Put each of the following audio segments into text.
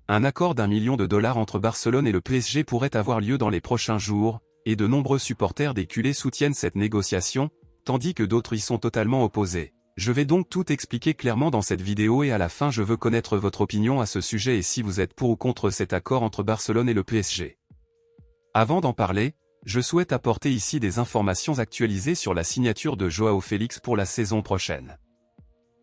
un accord d'1 million de dollars entre Barcelone et le PSG pourrait avoir lieu dans les prochains jours, et de nombreux supporters des culés soutiennent cette négociation, tandis que d'autres y sont totalement opposés. Je vais donc tout expliquer clairement dans cette vidéo et à la fin je veux connaître votre opinion à ce sujet et si vous êtes pour ou contre cet accord entre Barcelone et le PSG. Avant d'en parler, je souhaite apporter ici des informations actualisées sur la signature de Joao Félix pour la saison prochaine.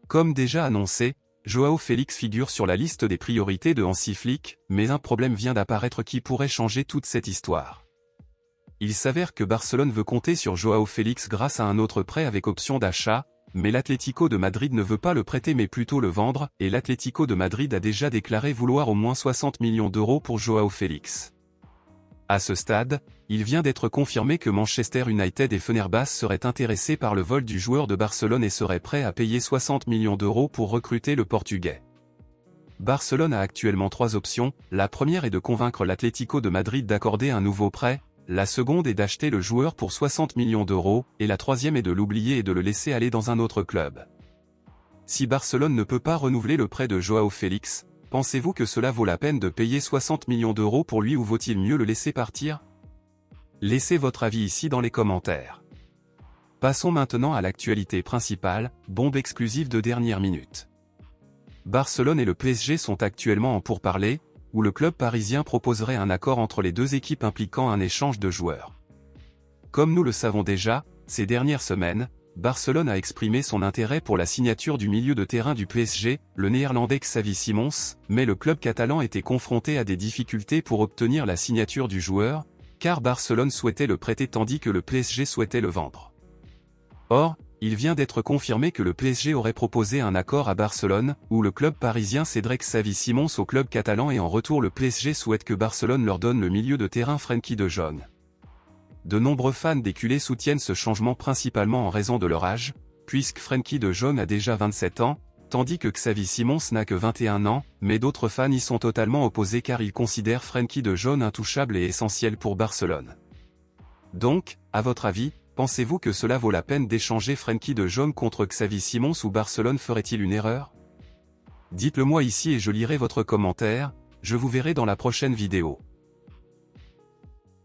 Comme déjà annoncé, Joao Félix figure sur la liste des priorités de Hansi Flick, mais un problème vient d'apparaître qui pourrait changer toute cette histoire. Il s'avère que Barcelone veut compter sur Joao Félix grâce à un autre prêt avec option d'achat, mais l'Atlético de Madrid ne veut pas le prêter mais plutôt le vendre, et l'Atlético de Madrid a déjà déclaré vouloir au moins 60 millions d'euros pour Joao Félix. À ce stade, il vient d'être confirmé que Manchester United et Fenerbahçe seraient intéressés par le vol du joueur de Barcelone et seraient prêts à payer 60 millions d'euros pour recruter le Portugais. Barcelone a actuellement 3 options, la première est de convaincre l'Atlético de Madrid d'accorder un nouveau prêt, la seconde est d'acheter le joueur pour 60 millions d'euros, et la troisième est de l'oublier et de le laisser aller dans un autre club. Si Barcelone ne peut pas renouveler le prêt de Joao Félix, pensez-vous que cela vaut la peine de payer 60 millions d'euros pour lui ou vaut-il mieux le laisser partir? Laissez votre avis ici dans les commentaires. Passons maintenant à l'actualité principale, bombe exclusive de dernière minute. Barcelone et le PSG sont actuellement en pourparlers, où le club parisien proposerait un accord entre les deux équipes impliquant un échange de joueurs. Comme nous le savons déjà, ces dernières semaines, Barcelone a exprimé son intérêt pour la signature du milieu de terrain du PSG, le néerlandais Xavi Simons, mais le club catalan était confronté à des difficultés pour obtenir la signature du joueur, car Barcelone souhaitait le prêter tandis que le PSG souhaitait le vendre. Or, il vient d'être confirmé que le PSG aurait proposé un accord à Barcelone, où le club parisien céderait Xavi Simons au club catalan et en retour le PSG souhaite que Barcelone leur donne le milieu de terrain Frenkie de Jong. De nombreux fans des culés soutiennent ce changement principalement en raison de leur âge, puisque Frenkie de Jong a déjà 27 ans, tandis que Xavi Simons n'a que 21 ans, mais d'autres fans y sont totalement opposés car ils considèrent Frenkie de Jong intouchable et essentiel pour Barcelone. Donc, à votre avis, pensez-vous que cela vaut la peine d'échanger Frenkie de Jong contre Xavi Simons ou Barcelone ferait-il une erreur? Dites-le moi ici et je lirai votre commentaire, je vous verrai dans la prochaine vidéo.